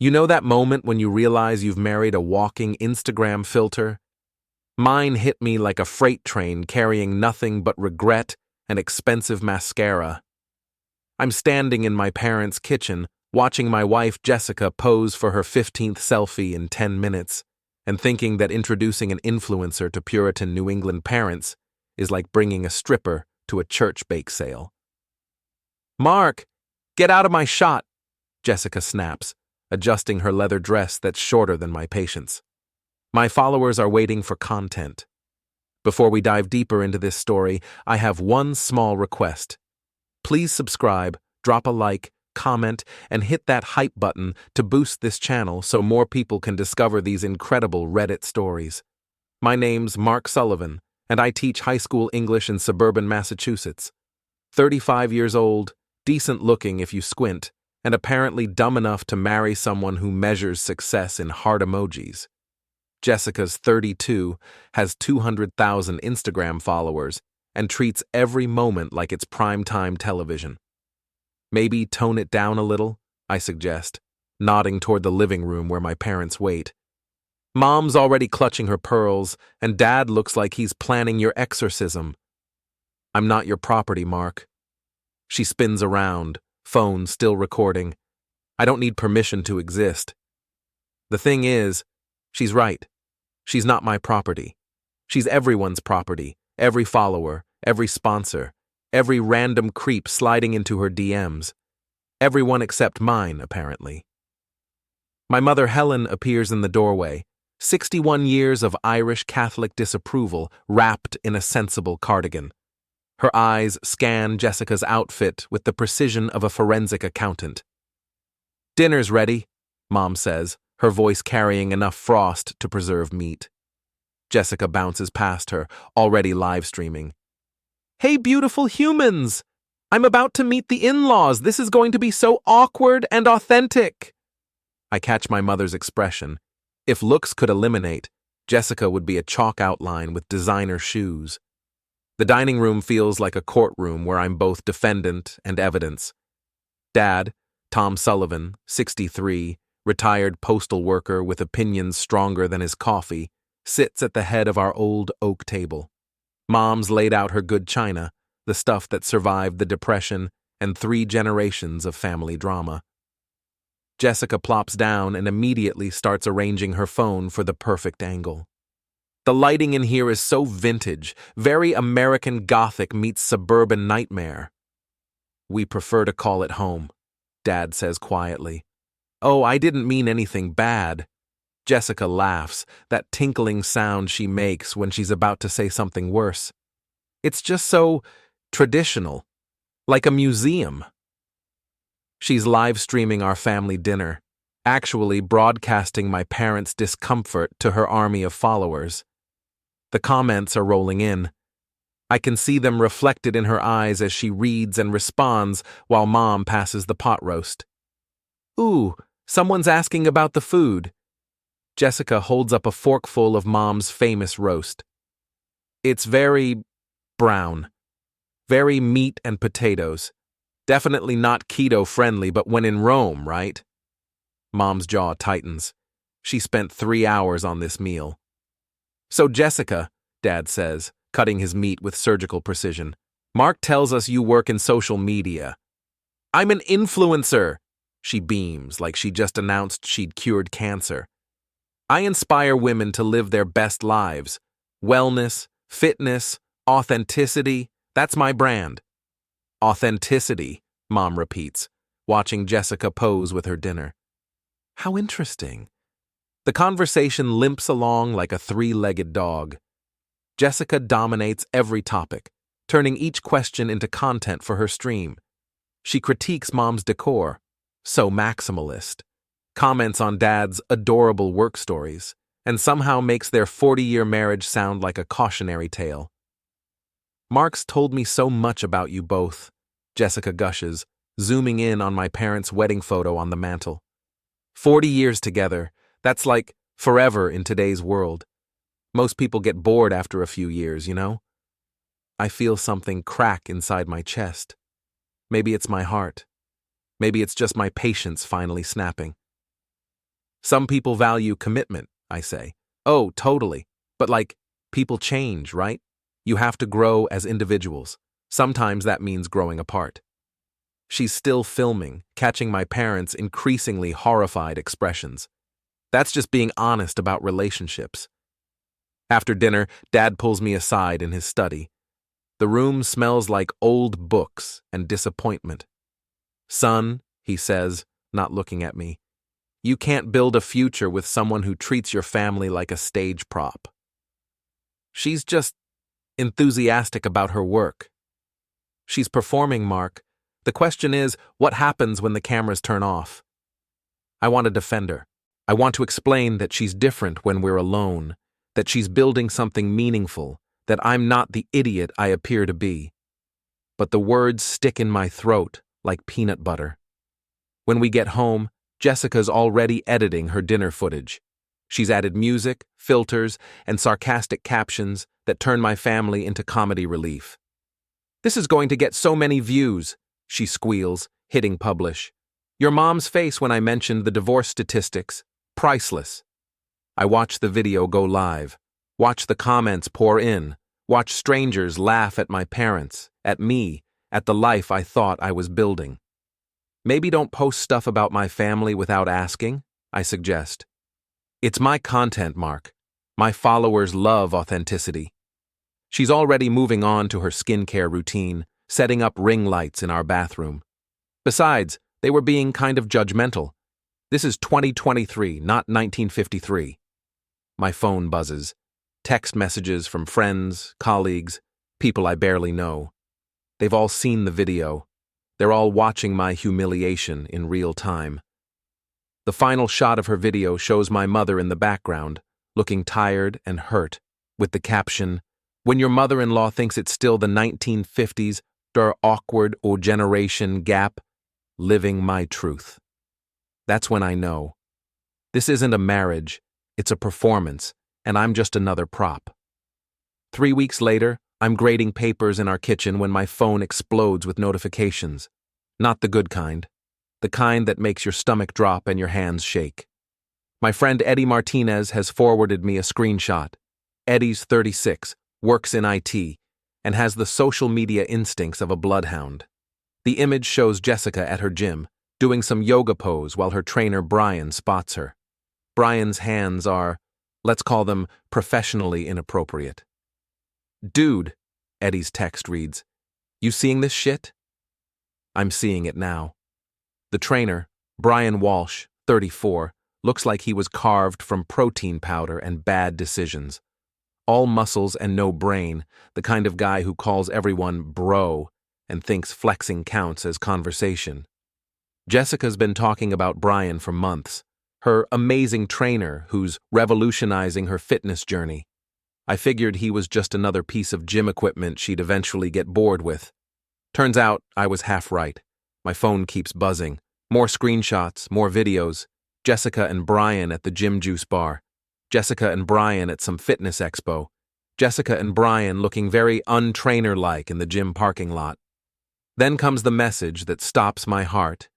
You know that moment when you realize you've married a walking Instagram filter? Mine hit me like a freight train carrying nothing but regret and expensive mascara. I'm standing in my parents' kitchen, watching my wife Jessica pose for her 15th selfie in 10 minutes, and thinking that introducing an influencer to Puritan New England parents is like bringing a stripper to a church bake sale. "Mark, get out of my shot," Jessica snaps, adjusting her leather dress that's shorter than my patience. My followers are waiting for content. Before we dive deeper into this story, I have one small request. Please subscribe, drop a like, comment, and hit that hype button to boost this channel so more people can discover these incredible Reddit stories. My name's Mark Sullivan, and I teach high school English in suburban Massachusetts. 35 years old, decent looking if you squint, and apparently dumb enough to marry someone who measures success in heart emojis. Jessica's 32, has 200,000 Instagram followers, and treats every moment like it's primetime television. Maybe tone it down a little, I suggest, nodding toward the living room where my parents wait. Mom's already clutching her pearls, and Dad looks like he's planning your exorcism. "I'm not your property, Mark." She spins around, phone still recording. I don't need permission to exist. The thing is, she's right. She's not my property. She's everyone's property, every follower, every sponsor, every random creep sliding into her DMs. Everyone except mine, apparently. My mother Helen appears in the doorway, 61 years of Irish Catholic disapproval wrapped in a sensible cardigan. Her eyes scan Jessica's outfit with the precision of a forensic accountant. "Dinner's ready," Mom says, her voice carrying enough frost to preserve meat. Jessica bounces past her, already live streaming. "Hey, beautiful humans! I'm about to meet the in-laws. This is going to be so awkward and authentic." I catch my mother's expression. If looks could eliminate, Jessica would be a chalk outline with designer shoes. The dining room feels like a courtroom where I'm both defendant and evidence. Dad, Tom Sullivan, 63, retired postal worker with opinions stronger than his coffee, sits at the head of our old oak table. Mom's laid out her good china, the stuff that survived the Depression and 3 generations of family drama. Jessica plops down and immediately starts arranging her phone for the perfect angle. The lighting in here is so vintage, very American Gothic meets suburban nightmare. "We prefer to call it home," Dad says quietly. "Oh, I didn't mean anything bad." Jessica laughs, that tinkling sound she makes when she's about to say something worse. "It's just so traditional, like a museum." She's live streaming our family dinner, actually broadcasting my parents' discomfort to her army of followers. The comments are rolling in. I can see them reflected in her eyes as she reads and responds while Mom passes the pot roast. "Ooh, someone's asking about the food." Jessica holds up a forkful of Mom's famous roast. "It's very brown. Very meat and potatoes. Definitely not keto-friendly, but when in Rome, right?" Mom's jaw tightens. She spent 3 hours on this meal. "So Jessica," Dad says, cutting his meat with surgical precision, "Mark tells us you work in social media." "I'm an influencer," she beams like she just announced she'd cured cancer. "I inspire women to live their best lives. Wellness, fitness, authenticity, that's my brand." "Authenticity," Mom repeats, watching Jessica pose with her dinner. How interesting. The conversation limps along like a 3-legged dog. Jessica dominates every topic, turning each question into content for her stream. She critiques Mom's decor, so maximalist, comments on Dad's adorable work stories, and somehow makes their 40-year marriage sound like a cautionary tale. "Mark's told me so much about you both," Jessica gushes, zooming in on my parents' wedding photo on the mantel. 40 years together, that's like forever in today's world. Most people get bored after a few years, you know? I feel something crack inside my chest. Maybe it's my heart. Maybe it's just my patience finally snapping. Some people value commitment, I say. Oh, totally. But people change, right? You have to grow as individuals. Sometimes that means growing apart. She's still filming, catching my parents' increasingly horrified expressions. That's just being honest about relationships. After dinner, Dad pulls me aside in his study. The room smells like old books and disappointment. Son, he says, not looking at me, you can't build a future with someone who treats your family like a stage prop. She's just enthusiastic about her work. She's performing, Mark. The question is, what happens when the cameras turn off? I want to defend her. I want to explain that she's different when we're alone, that she's building something meaningful, that I'm not the idiot I appear to be. But the words stick in my throat like peanut butter. When we get home, Jessica's already editing her dinner footage. She's added music, filters, and sarcastic captions that turn my family into comedy relief. This is going to get so many views, she squeals, hitting publish. Your mom's face when I mentioned the divorce statistics, priceless. I watch the video go live, watch the comments pour in, watch strangers laugh at my parents, at me, at the life I thought I was building. Maybe don't post stuff about my family without asking, I suggest. It's my content, Mark. My followers love authenticity. She's already moving on to her skincare routine, setting up ring lights in our bathroom. Besides, they were being kind of judgmental. This is 2023, not 1953. My phone buzzes. Text messages from friends, colleagues, people I barely know. They've all seen the video. They're all watching my humiliation in real time. The final shot of her video shows my mother in the background, looking tired and hurt, with the caption, "When your mother-in-law thinks it's still the 1950s, der awkward or generation gap, living my truth." That's when I know. This isn't a marriage, it's a performance, and I'm just another prop. 3 weeks later, I'm grading papers in our kitchen when my phone explodes with notifications. Not the good kind. The kind that makes your stomach drop and your hands shake. My friend Eddie Martinez has forwarded me a screenshot. Eddie's 36, works in IT, and has the social media instincts of a bloodhound. The image shows Jessica at her gym, doing some yoga pose while her trainer Bryan spots her. Bryan's hands are, let's call them, professionally inappropriate. "Dude," Eddie's text reads, "you seeing this shit?" I'm seeing it now. The trainer, Bryan Walsh, 34, looks like he was carved from protein powder and bad decisions. All muscles and no brain, the kind of guy who calls everyone bro and thinks flexing counts as conversation. Jessica's been talking about Bryan for months, her amazing trainer who's revolutionizing her fitness journey. I figured he was just another piece of gym equipment she'd eventually get bored with. Turns out I was half right. My phone keeps buzzing. More screenshots, more videos. Jessica and Bryan at the gym juice bar. Jessica and Bryan at some fitness expo. Jessica and Bryan looking very untrainer-like in the gym parking lot. Then comes the message that stops my heart.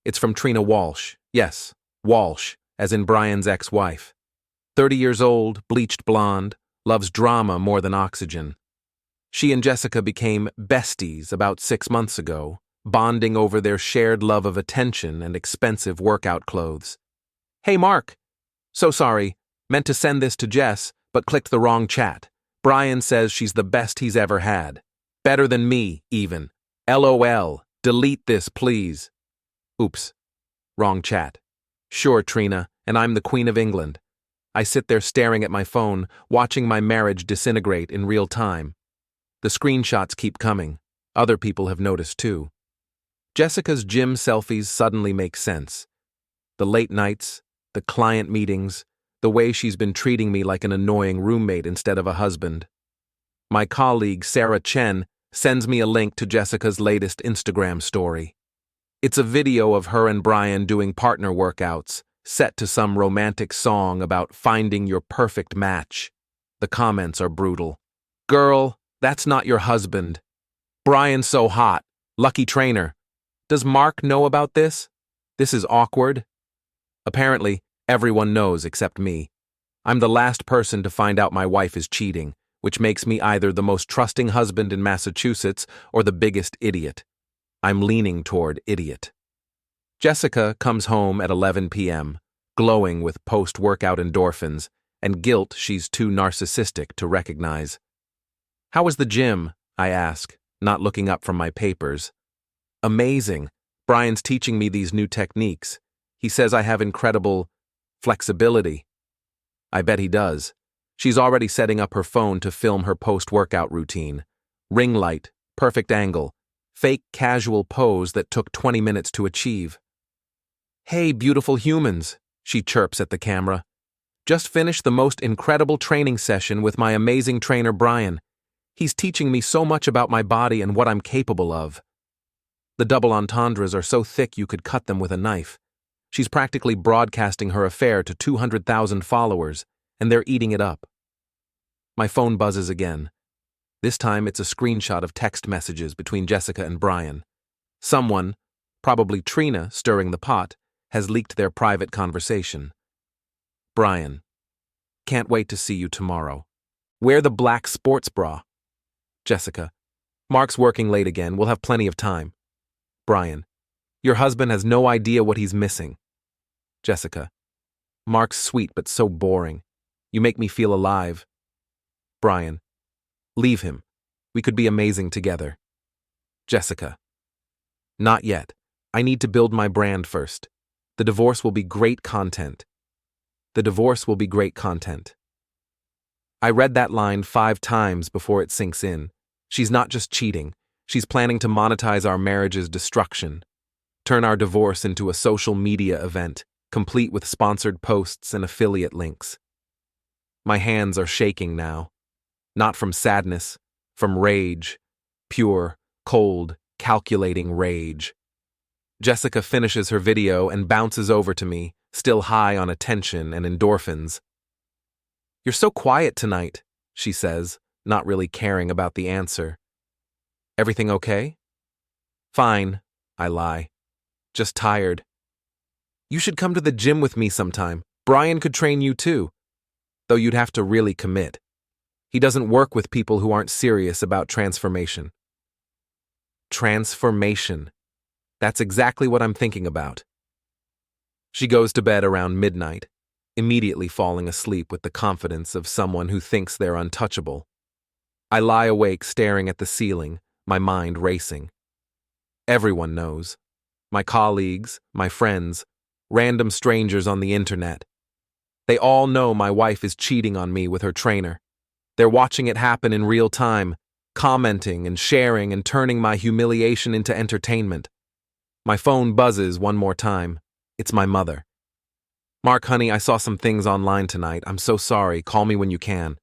It's from Trina Walsh. Yes, Walsh, as in Bryan's ex-wife. 30 years old, bleached blonde, loves drama more than oxygen. She and Jessica became besties about 6 months ago, bonding over their shared love of attention and expensive workout clothes. "Hey, Mark. So sorry. Meant to send this to Jess, but clicked the wrong chat. Bryan says she's the best he's ever had. Better than me, even. LOL. Delete this, please." Oops. Wrong chat. Sure, Trina, and I'm the Queen of England. I sit there staring at my phone, watching my marriage disintegrate in real time. The screenshots keep coming. Other people have noticed too. Jessica's gym selfies suddenly make sense. The late nights, the client meetings, the way she's been treating me like an annoying roommate instead of a husband. My colleague, Sarah Chen, sends me a link to Jessica's latest Instagram story. It's a video of her and Bryan doing partner workouts, set to some romantic song about finding your perfect match. The comments are brutal. "Girl, that's not your husband. Bryan's so hot. Lucky trainer. Does Mark know about this? This is awkward." Apparently, Everyone knows except me. I'm the last person to find out my wife is cheating, which makes me either the most trusting husband in Massachusetts or the biggest idiot. I'm leaning toward idiot. Jessica comes home at 11 p.m., glowing with post-workout endorphins and guilt she's too narcissistic to recognize. "How was the gym?" I ask, not looking up from my papers. "Amazing. Bryan's teaching me these new techniques. He says I have incredible flexibility." I bet he does. She's already setting up her phone to film her post-workout routine. Ring light, perfect angle, fake casual pose that took 20 minutes to achieve. "Hey, beautiful humans," she chirps at the camera. "Just finished the most incredible training session with my amazing trainer Bryan. He's teaching me so much about my body and what I'm capable of." The double entendres are so thick you could cut them with a knife. She's practically broadcasting her affair to 200,000 followers, and they're eating it up. My phone buzzes again. This time it's a screenshot of text messages between Jessica and Bryan. Someone, probably Trina stirring the pot, has leaked their private conversation. Bryan: "Can't wait to see you tomorrow. Wear the black sports bra." Jessica: "Mark's working late again, we'll have plenty of time." Bryan: "Your husband has no idea what he's missing." Jessica: "Mark's sweet but so boring. You make me feel alive." Bryan: "Leave him. We could be amazing together." Jessica: "Not yet. I need to build my brand first. The divorce will be great content." The divorce will be great content. I read that line 5 times before it sinks in. She's not just cheating. She's planning to monetize our marriage's destruction. Turn our divorce into a social media event, complete with sponsored posts and affiliate links. My hands are shaking now. Not from sadness, from rage. Pure, cold, calculating rage. Jessica finishes her video and bounces over to me, still high on attention and endorphins. "You're so quiet tonight," she says, not really caring about the answer. "Everything okay?" "Fine," I lie. "Just tired." "You should come to the gym with me sometime. Bryan could train you too. Though you'd have to really commit. He doesn't work with people who aren't serious about transformation." Transformation. That's exactly what I'm thinking about. She goes to bed around midnight, immediately falling asleep with the confidence of someone who thinks they're untouchable. I lie awake staring at the ceiling, my mind racing. Everyone knows. My colleagues, my friends, random strangers on the internet. They all know my wife is cheating on me with her trainer. They're watching it happen in real time, commenting and sharing and turning my humiliation into entertainment. My phone buzzes one more time. It's my mother. "Mark, honey, I saw some things online tonight. I'm so sorry. Call me when you can."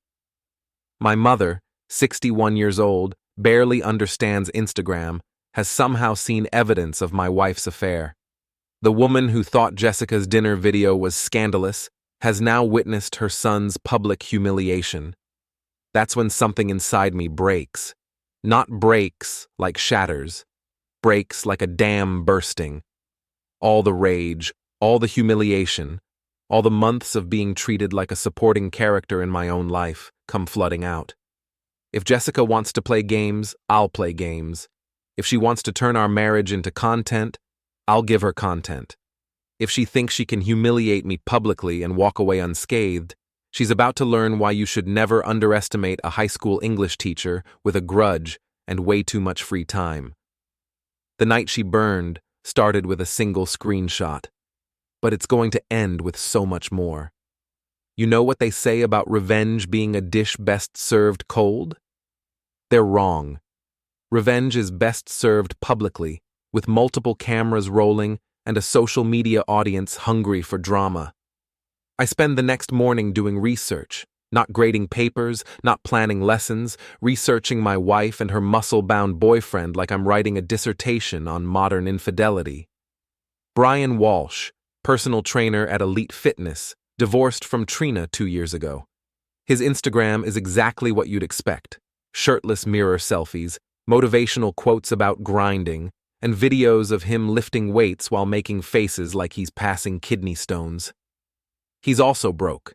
My mother, 61 years old, barely understands Instagram, has somehow seen evidence of my wife's affair. The woman who thought Jessica's dinner video was scandalous has now witnessed her son's public humiliation. That's when something inside me breaks. Not breaks like shatters. Breaks like a dam bursting. All the rage, all the humiliation, all the months of being treated like a supporting character in my own life come flooding out. If Jessica wants to play games, I'll play games. If she wants to turn our marriage into content, I'll give her content. If she thinks she can humiliate me publicly and walk away unscathed, she's about to learn why you should never underestimate a high school English teacher with a grudge and way too much free time. The night she burned started with a single screenshot, but it's going to end with so much more. You know what they say about revenge being a dish best served cold? They're wrong. Revenge is best served publicly, with multiple cameras rolling and a social media audience hungry for drama. I spend the next morning doing research, not grading papers, not planning lessons, researching my wife and her muscle-bound boyfriend like I'm writing a dissertation on modern infidelity. Bryan Walsh, personal trainer at Elite Fitness, divorced from Trina 2 years ago. His Instagram is exactly what you'd expect. Shirtless mirror selfies, motivational quotes about grinding, and videos of him lifting weights while making faces like he's passing kidney stones. He's also broke.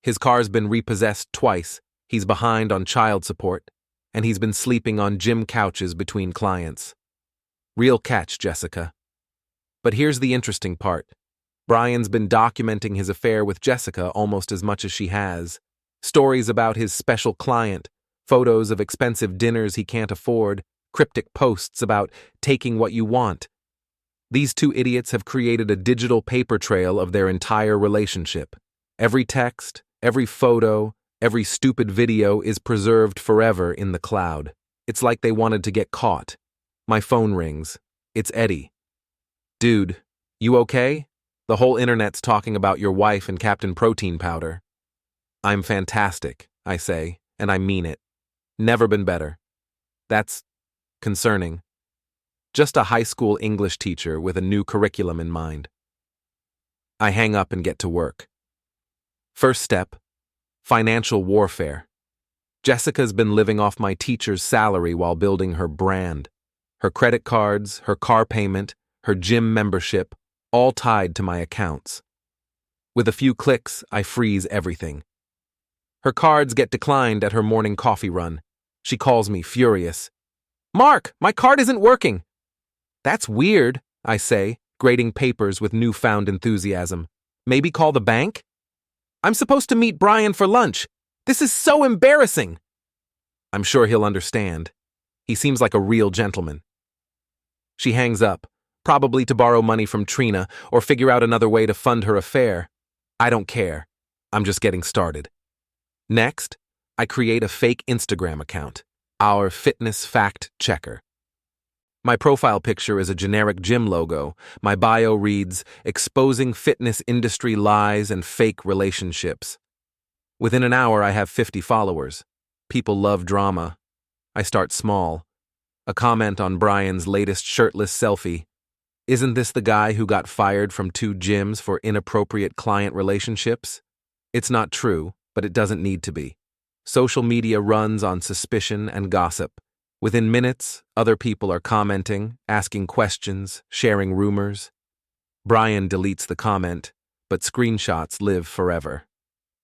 His car's been repossessed twice, he's behind on child support, and he's been sleeping on gym couches between clients. Real catch, Jessica. But here's the interesting part. Bryan's been documenting his affair with Jessica almost as much as she has. Stories about his special client, photos of expensive dinners he can't afford, cryptic posts about taking what you want. These two idiots have created a digital paper trail of their entire relationship. Every text, every photo, every stupid video is preserved forever in the cloud. It's like they wanted to get caught. My phone rings. It's Eddie. Dude, you okay? The whole internet's talking about your wife and Captain Protein Powder. I'm fantastic, I say, and I mean it. Never been better. That's concerning. Just a high school English teacher with a new curriculum in mind. I hang up and get to work. First step, financial warfare. Jessica's been living off my teacher's salary while building her brand. Her credit cards, her car payment, her gym membership, all tied to my accounts. With a few clicks, I freeze everything. Her cards get declined at her morning coffee run. She calls me furious. Mark, my card isn't working. That's weird, I say, grading papers with newfound enthusiasm. Maybe call the bank? I'm supposed to meet Bryan for lunch. This is so embarrassing. I'm sure he'll understand. He seems like a real gentleman. She hangs up, probably to borrow money from Trina or figure out another way to fund her affair. I don't care. I'm just getting started. Next, I create a fake Instagram account, our fitness fact checker. My profile picture is a generic gym logo. My bio reads, exposing fitness industry lies and fake relationships. Within an hour, I have 50 followers. People love drama. I start small. A comment on Bryan's latest shirtless selfie. Isn't this the guy who got fired from 2 gyms for inappropriate client relationships? It's not true, but it doesn't need to be. Social media runs on suspicion and gossip. Within minutes, other people are commenting, asking questions, sharing rumors. Bryan deletes the comment, but screenshots live forever.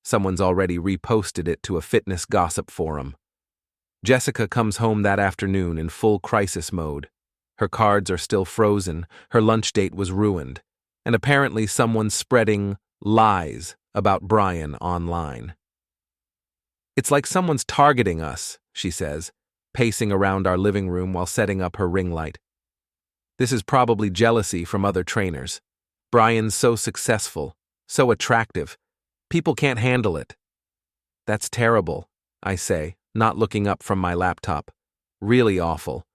Someone's already reposted it to a fitness gossip forum. Jessica comes home that afternoon in full crisis mode. Her cards are still frozen, her lunch date was ruined, and apparently someone's spreading lies about Bryan online. It's like someone's targeting us, she says, pacing around our living room while setting up her ring light. This is probably jealousy from other trainers. Bryan's so successful, so attractive. People can't handle it. That's terrible, I say, not looking up from my laptop. Really awful.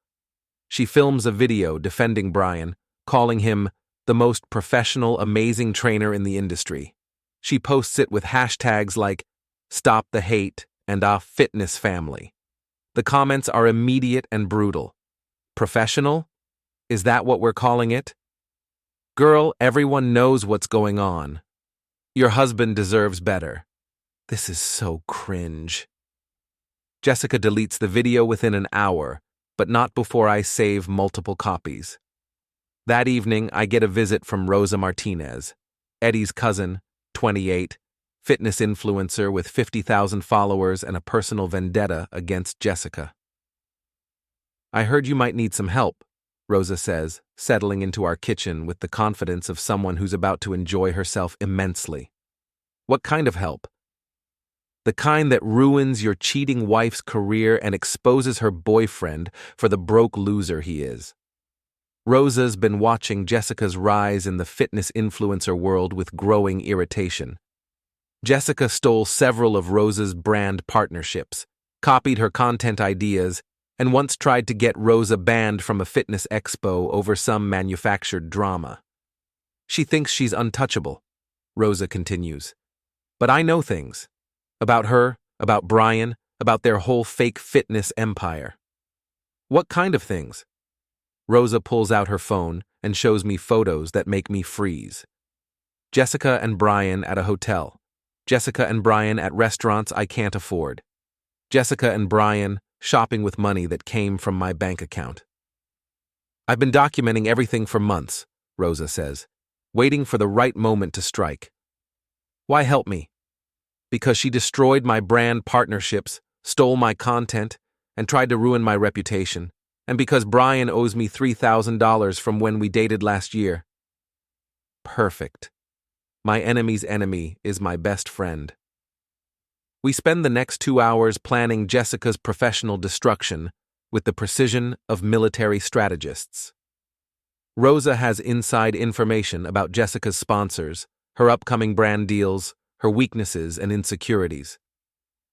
She films a video defending Bryan, calling him the most professional, amazing trainer in the industry. She posts it with hashtags like Stop the Hate and Fitness Family. The comments are immediate and brutal. Professional? Is that what we're calling it? Girl, everyone knows what's going on. Your husband deserves better. This is so cringe. Jessica deletes the video within an hour, but not before I save multiple copies. That evening, I get a visit from Rosa Martinez, Eddie's cousin, 28, fitness influencer with 50,000 followers and a personal vendetta against Jessica. I heard you might need some help, Rosa says, settling into our kitchen with the confidence of someone who's about to enjoy herself immensely. What kind of help? The kind that ruins your cheating wife's career and exposes her boyfriend for the broke loser he is. Rosa's been watching Jessica's rise in the fitness influencer world with growing irritation. Jessica stole several of Rosa's brand partnerships, copied her content ideas, and once tried to get Rosa banned from a fitness expo over some manufactured drama. She thinks she's untouchable, Rosa continues. But I know things. About her, about Bryan, about their whole fake fitness empire. What kind of things? Rosa pulls out her phone and shows me photos that make me freeze. Jessica and Bryan at a hotel. Jessica and Bryan at restaurants I can't afford. Jessica and Bryan shopping with money that came from my bank account. I've been documenting everything for months, Rosa says, waiting for the right moment to strike. Why help me? Because she destroyed my brand partnerships, stole my content, and tried to ruin my reputation, and because Bryan owes me $3,000 from when we dated last year. Perfect. My enemy's enemy is my best friend. We spend the next 2 hours planning Jessica's professional destruction with the precision of military strategists. Rosa has inside information about Jessica's sponsors, her upcoming brand deals, her weaknesses and insecurities.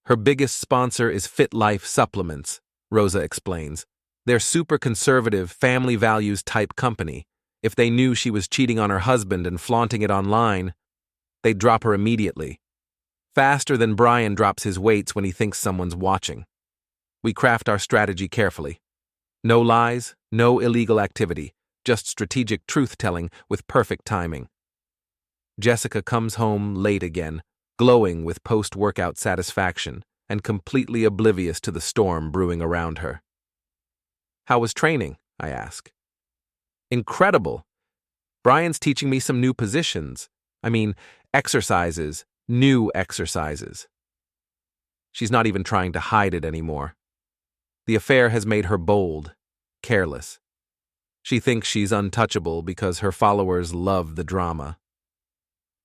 Her biggest sponsor is Fit Life Supplements, Rosa explains. They're super conservative, family values type company. If they knew she was cheating on her husband and flaunting it online, they'd drop her immediately. Faster than Bryan drops his weights when he thinks someone's watching. We craft our strategy carefully. No lies, no illegal activity, just strategic truth-telling with perfect timing. Jessica comes home late again, glowing with post-workout satisfaction and completely oblivious to the storm brewing around her. How was training? I ask. Incredible. Bryan's teaching me some new positions. Exercises, new exercises. She's not even trying to hide it anymore. The affair has made her bold, careless. She thinks she's untouchable because her followers love the drama.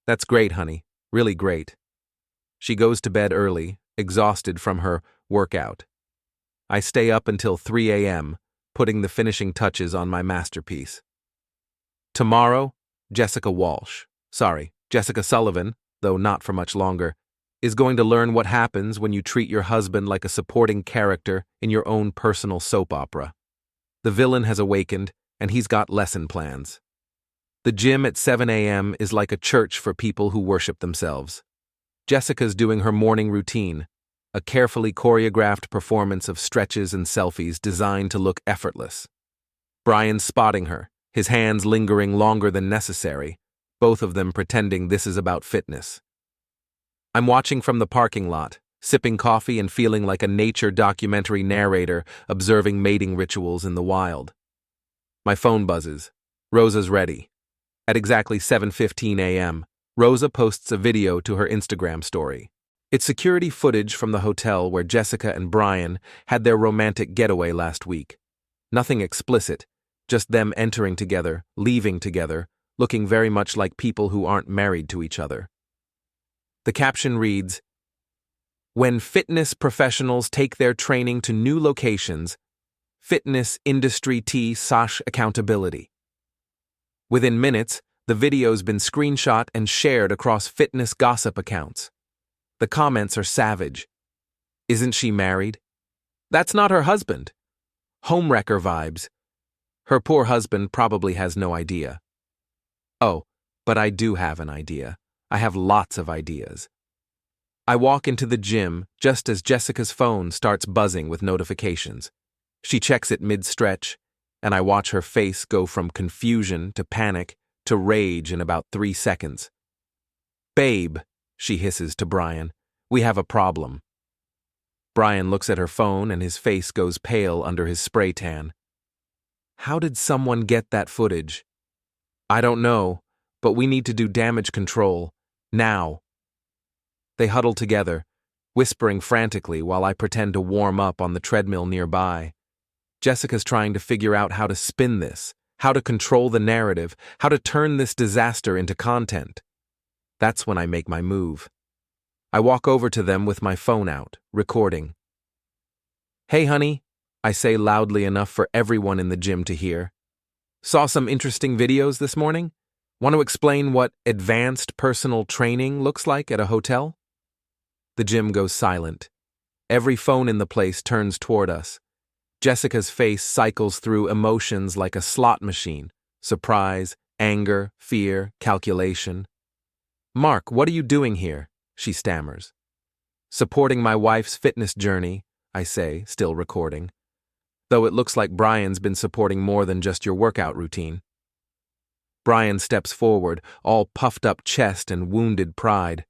That's great, honey. Really great. She goes to bed early, exhausted from her workout. I stay up until 3 a.m., putting the finishing touches on my masterpiece. Tomorrow, Jessica Sullivan, though not for much longer, is going to learn what happens when you treat your husband like a supporting character in your own personal soap opera. The villain has awakened, and he's got lesson plans. The gym at 7 a.m. is like a church for people who worship themselves. Jessica's doing her morning routine, a carefully choreographed performance of stretches and selfies designed to look effortless. Bryan's spotting her, his hands lingering longer than necessary, both of them pretending this is about fitness. I'm watching from the parking lot, sipping coffee and feeling like a nature documentary narrator observing mating rituals in the wild. My phone buzzes. Rosa's ready. At exactly 7:15 a.m., Rosa posts a video to her Instagram story. It's security footage from the hotel where Jessica and Bryan had their romantic getaway last week. Nothing explicit, just them entering together, leaving together, looking very much like people who aren't married to each other. The caption reads, "When fitness professionals take their training to new locations, fitness industry accountability." Within minutes, the video's been screenshot and shared across fitness gossip accounts. The comments are savage. Isn't she married? That's not her husband. Homewrecker vibes. Her poor husband probably has no idea. Oh, but I do have an idea. I have lots of ideas. I walk into the gym just as Jessica's phone starts buzzing with notifications. She checks it mid-stretch, and I watch her face go from confusion to panic to rage in about 3 seconds. "Babe," she hisses to Bryan, "we have a problem." Bryan looks at her phone and his face goes pale under his spray tan. How did someone get that footage? I don't know, but we need to do damage control. Now. They huddle together, whispering frantically while I pretend to warm up on the treadmill nearby. Jessica's trying to figure out how to spin this, how to control the narrative, how to turn this disaster into content. That's when I make my move. I walk over to them with my phone out, recording. "Hey, honey," I say loudly enough for everyone in the gym to hear. "Saw some interesting videos this morning? Want to explain what advanced personal training looks like at a hotel?" The gym goes silent. Every phone in the place turns toward us. Jessica's face cycles through emotions like a slot machine: surprise, anger, fear, calculation. "Mark, what are you doing here?" she stammers. "Supporting my wife's fitness journey," I say, still recording. Though it looks like Bryan's been supporting more than just your workout routine. Bryan steps forward, all puffed up chest and wounded pride.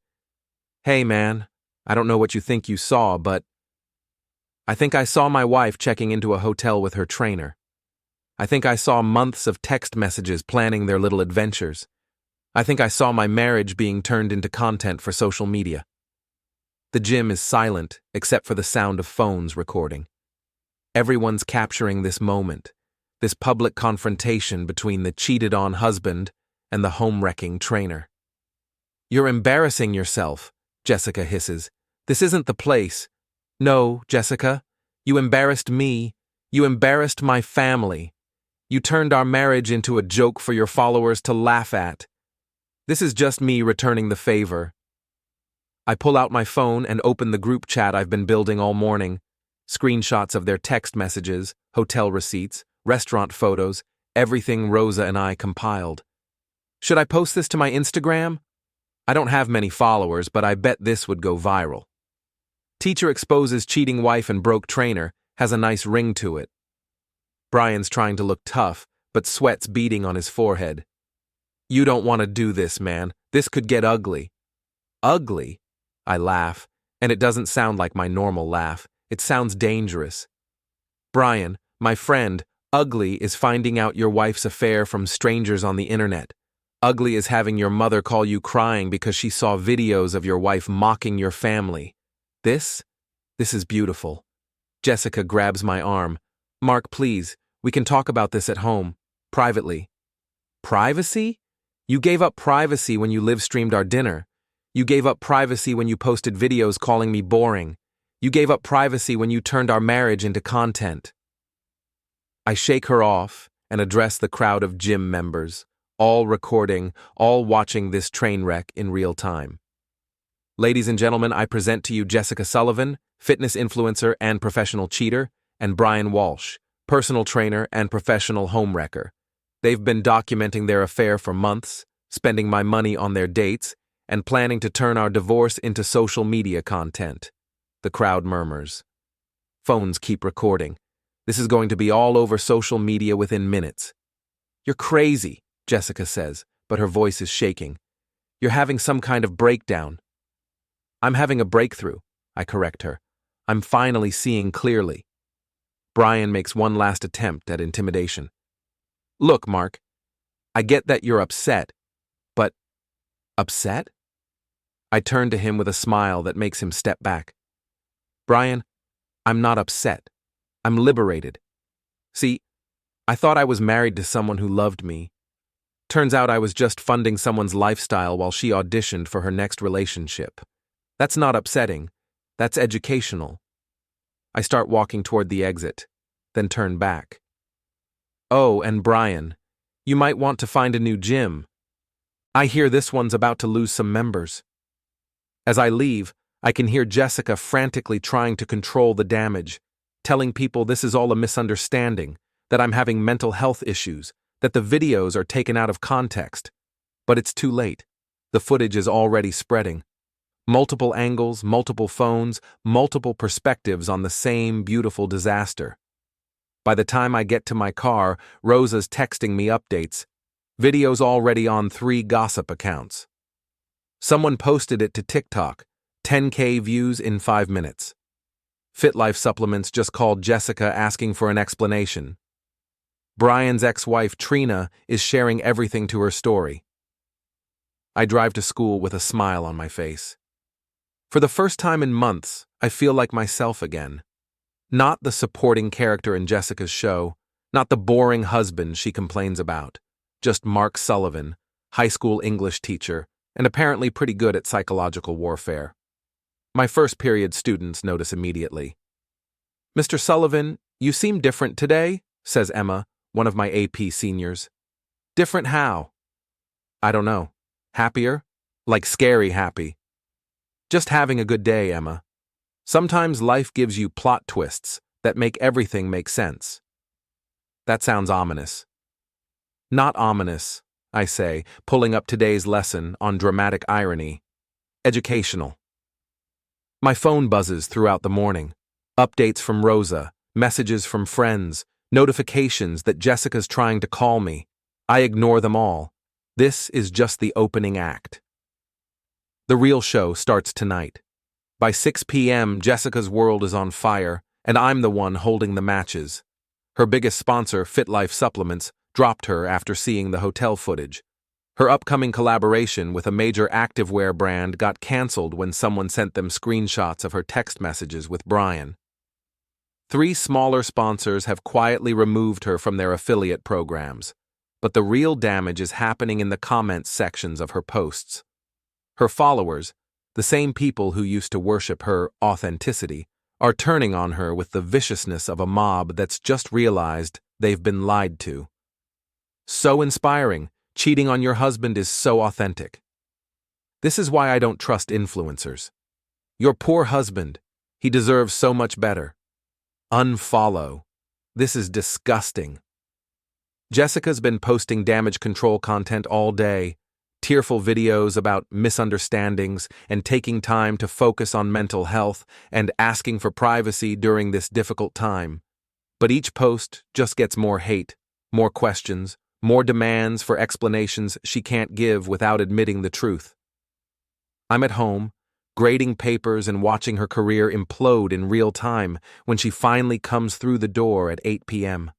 "Hey, man, I don't know what you think you saw, but I think I saw my wife checking into a hotel with her trainer. I think I saw months of text messages planning their little adventures. I think I saw my marriage being turned into content for social media. The gym is silent except for the sound of phones recording. Everyone's capturing this moment, this public confrontation between the cheated-on husband and the home-wrecking trainer. "You're embarrassing yourself," Jessica hisses. "This isn't the place." "No, Jessica. You embarrassed me. You embarrassed my family. You turned our marriage into a joke for your followers to laugh at. This is just me returning the favor." I pull out my phone and open the group chat I've been building all morning. Screenshots of their text messages, hotel receipts, restaurant photos, everything Rosa and I compiled. Should I post this to my Instagram? I don't have many followers, but I bet this would go viral. "Teacher exposes cheating wife and broke trainer" has a nice ring to it. Bryan's trying to look tough, but sweat's beading on his forehead. "You don't want to do this, man. This could get ugly." "Ugly?" I laugh, and it doesn't sound like my normal laugh. It sounds dangerous. "Bryan, my friend, ugly is finding out your wife's affair from strangers on the internet. Ugly is having your mother call you crying because she saw videos of your wife mocking your family. This is beautiful." Jessica grabs my arm. "Mark, please, we can talk about this at home, privately." "Privacy? You gave up privacy when you live-streamed our dinner. You gave up privacy when you posted videos calling me boring. You gave up privacy when you turned our marriage into content." I shake her off and address the crowd of gym members, all recording, all watching this train wreck in real time. "Ladies and gentlemen, I present to you Jessica Sullivan, fitness influencer and professional cheater, and Bryan Walsh, personal trainer and professional homewrecker. They've been documenting their affair for months, spending my money on their dates, and planning to turn our divorce into social media content." The crowd murmurs. Phones keep recording. This is going to be all over social media within minutes. "You're crazy," Jessica says, but her voice is shaking. "You're having some kind of breakdown." "I'm having a breakthrough," I correct her. "I'm finally seeing clearly." Bryan makes one last attempt at intimidation. "Look, Mark, I get that you're upset, but..." "Upset?" I turn to him with a smile that makes him step back. "Bryan, I'm not upset. I'm liberated. See, I thought I was married to someone who loved me. Turns out I was just funding someone's lifestyle while she auditioned for her next relationship. That's not upsetting. That's educational." I start walking toward the exit, then turn back. "Oh, and Bryan, you might want to find a new gym. I hear this one's about to lose some members." As I leave, I can hear Jessica frantically trying to control the damage, telling people this is all a misunderstanding, that I'm having mental health issues, that the videos are taken out of context. But it's too late. The footage is already spreading. Multiple angles, multiple phones, multiple perspectives on the same beautiful disaster. By the time I get to my car, Rosa's texting me updates. Videos already on 3 gossip accounts. Someone posted it to TikTok, 10K views in 5 minutes. FitLife Supplements just called Jessica asking for an explanation. Bryan's ex-wife Trina is sharing everything to her story. I drive to school with a smile on my face. For the first time in months, I feel like myself again. Not the supporting character in Jessica's show, not the boring husband she complains about, just Mark Sullivan, high school English teacher, and apparently pretty good at psychological warfare. My first period students notice immediately. "Mr. Sullivan, you seem different today," says Emma, one of my AP seniors. "Different how?" "I don't know. Happier? Like scary happy." "Just having a good day, Emma. Sometimes life gives you plot twists that make everything make sense." That sounds ominous. "Not ominous," I say, pulling up today's lesson on dramatic irony. Educational. My phone buzzes throughout the morning. Updates from Rosa, messages from friends, notifications that Jessica's trying to call me. I ignore them all. This is just the opening act. The real show starts tonight. By 6 p.m., Jessica's world is on fire, and I'm the one holding the matches. Her biggest sponsor, FitLife Supplements, dropped her after seeing the hotel footage. Her upcoming collaboration with a major activewear brand got canceled when someone sent them screenshots of her text messages with Bryan. 3 smaller sponsors have quietly removed her from their affiliate programs, but the real damage is happening in the comments sections of her posts. Her followers, the same people who used to worship her authenticity, are turning on her with the viciousness of a mob that's just realized they've been lied to. So inspiring. Cheating on your husband is so authentic. This is why I don't trust influencers. Your poor husband. He deserves so much better. Unfollow. This is disgusting. Jessica's been posting damage control content all day, tearful videos about misunderstandings and taking time to focus on mental health and asking for privacy during this difficult time. But each post just gets more hate, more questions, more demands for explanations she can't give without admitting the truth. I'm at home, grading papers and watching her career implode in real time when she finally comes through the door at 8 p.m.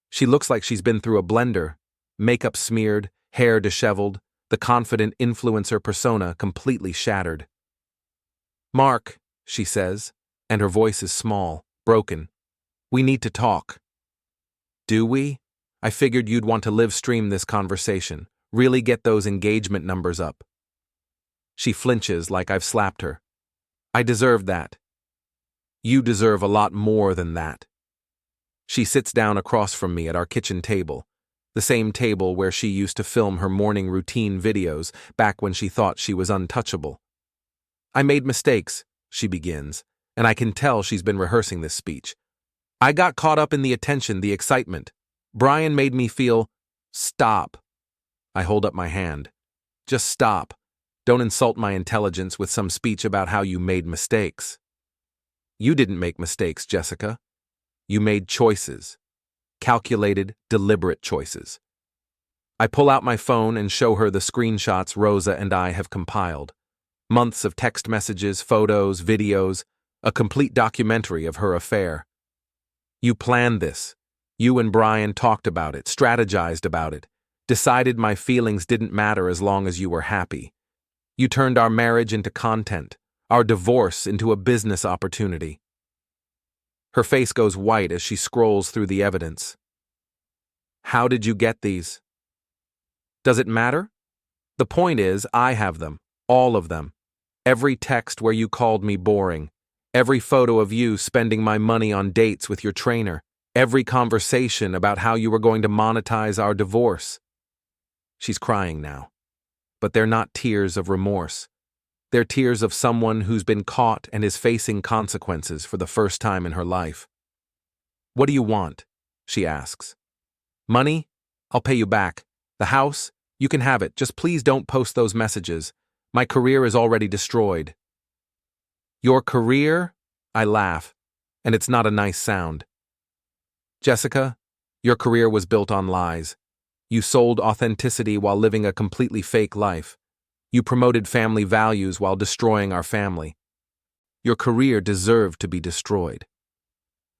She looks like she's been through a blender, makeup smeared, hair disheveled, the confident influencer persona completely shattered. "Mark," she says, and her voice is small, broken. "We need to talk." "Do we? I figured you'd want to live stream this conversation, really get those engagement numbers up." She flinches like I've slapped her. "I deserve that." "You deserve a lot more than that." She sits down across from me at our kitchen table, the same table where she used to film her morning routine videos back when she thought she was untouchable. "I made mistakes," she begins, and I can tell she's been rehearsing this speech. "I got caught up in the attention, the excitement. Bryan made me feel..." "Stop." I hold up my hand. "Just stop. Don't insult my intelligence with some speech about how you made mistakes." "You didn't make mistakes, Jessica. You made choices. Calculated, deliberate choices." I pull out my phone and show her the screenshots Rosa and I have compiled. Months of text messages, photos, videos, a complete documentary of her affair. "You planned this. You and Bryan talked about it, strategized about it, decided my feelings didn't matter as long as you were happy. You turned our marriage into content, our divorce into a business opportunity." Her face goes white as she scrolls through the evidence. "How did you get these?" "Does it matter? The point is, I have them, all of them. Every text where you called me boring, every photo of you spending my money on dates with your trainer, every conversation about how you were going to monetize our divorce." She's crying now, but they're not tears of remorse. They're tears of someone who's been caught and is facing consequences for the first time in her life. "What do you want?" she asks. "Money? I'll pay you back. The house? You can have it, just please don't post those messages. My career is already destroyed." "Your career?" I laugh, and it's not a nice sound. "Jessica, your career was built on lies. You sold authenticity while living a completely fake life. You promoted family values while destroying our family. Your career deserved to be destroyed.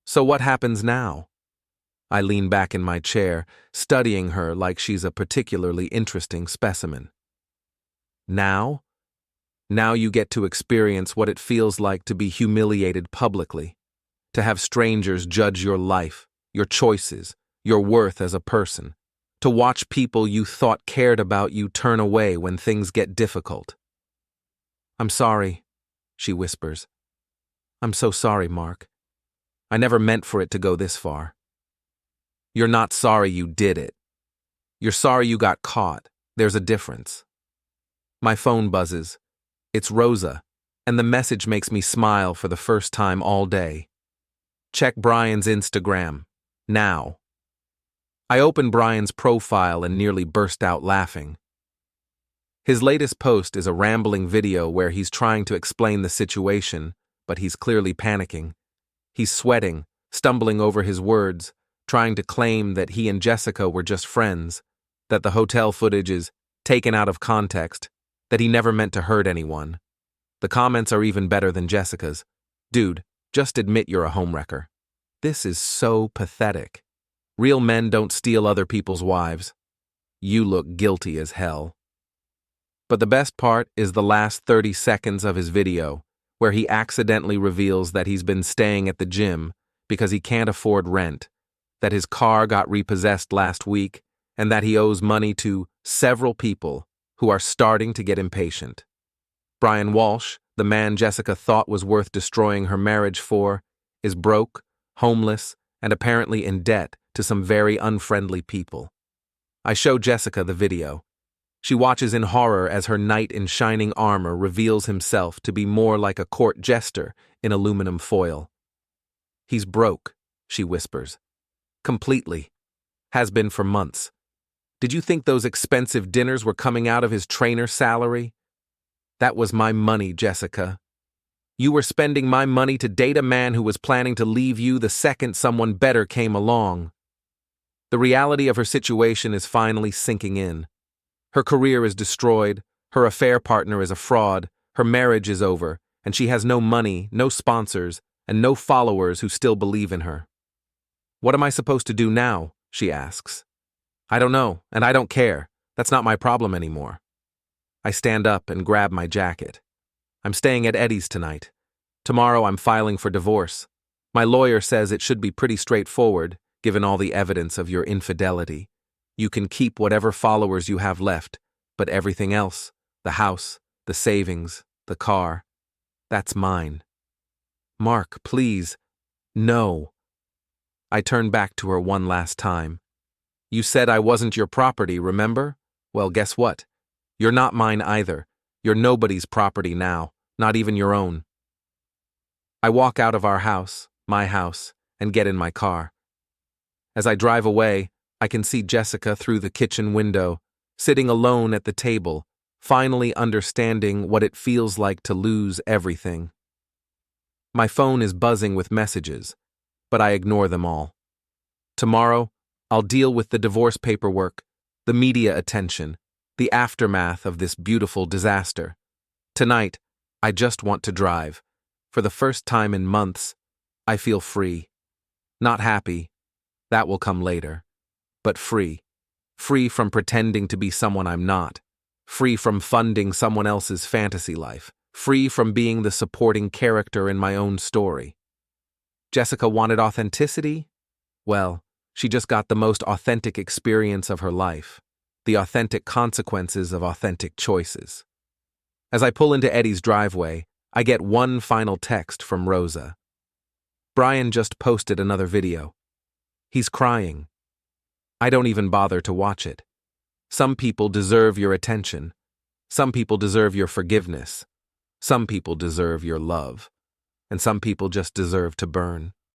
So what happens now?" I lean back in my chair, studying her like she's a particularly interesting specimen. "Now? Now you get to experience what it feels like to be humiliated publicly, to have strangers judge your life, your choices, your worth as a person, to watch people you thought cared about you turn away when things get difficult." "I'm sorry," she whispers. "I'm so sorry, Mark. I never meant for it to go this far." "You're not sorry you did it. You're sorry you got caught. There's a difference." My phone buzzes. It's Rosa, and the message makes me smile for the first time all day. "Check Bryan's Instagram. Now." I open Bryan's profile and nearly burst out laughing. His latest post is a rambling video where he's trying to explain the situation, but he's clearly panicking. He's sweating, stumbling over his words, trying to claim that he and Jessica were just friends, that the hotel footage is taken out of context, that he never meant to hurt anyone. The comments are even better than Jessica's. "Dude, just admit you're a homewrecker." This is so pathetic. Real men don't steal other people's wives. You look guilty as hell. But the best part is the last 30 seconds of his video, where he accidentally reveals that he's been staying at the gym because he can't afford rent, that his car got repossessed last week, and that he owes money to several people who are starting to get impatient. Bryan Walsh, the man Jessica thought was worth destroying her marriage for, is broke, homeless, and apparently in debt to some very unfriendly people. I show Jessica the video. She watches in horror as her knight in shining armor reveals himself to be more like a court jester in aluminum foil. He's broke, she whispers. Completely. Has been for months. Did you think those expensive dinners were coming out of his trainer's salary? That was my money, Jessica. You were spending my money to date a man who was planning to leave you the second someone better came along. The reality of her situation is finally sinking in. Her career is destroyed, her affair partner is a fraud, her marriage is over, and she has no money, no sponsors, and no followers who still believe in her. What am I supposed to do now? She asks. I don't know, and I don't care. That's not my problem anymore. I stand up and grab my jacket. I'm staying at Eddie's tonight. Tomorrow I'm filing for divorce. My lawyer says it should be pretty straightforward, given all the evidence of your infidelity. You can keep whatever followers you have left, but everything else, the house, the savings, the car, that's mine. Mark, please. No. I turn back to her one last time. You said I wasn't your property, remember? Well, guess what? You're not mine either. You're nobody's property now, not even your own. I walk out of our house, my house, and get in my car. As I drive away, I can see Jessica through the kitchen window, sitting alone at the table, finally understanding what it feels like to lose everything. My phone is buzzing with messages, but I ignore them all. Tomorrow, I'll deal with the divorce paperwork, the media attention, the aftermath of this beautiful disaster. Tonight, I just want to drive. For the first time in months, I feel free. Not happy. That will come later. But free. Free from pretending to be someone I'm not. Free from funding someone else's fantasy life. Free from being the supporting character in my own story. Jessica wanted authenticity? Well, she just got the most authentic experience of her life. The authentic consequences of authentic choices. As I pull into Eddie's driveway, I get one final text from Rosa. Bryan just posted another video. He's crying. I don't even bother to watch it. Some people deserve your attention. Some people deserve your forgiveness. Some people deserve your love. And some people just deserve to burn.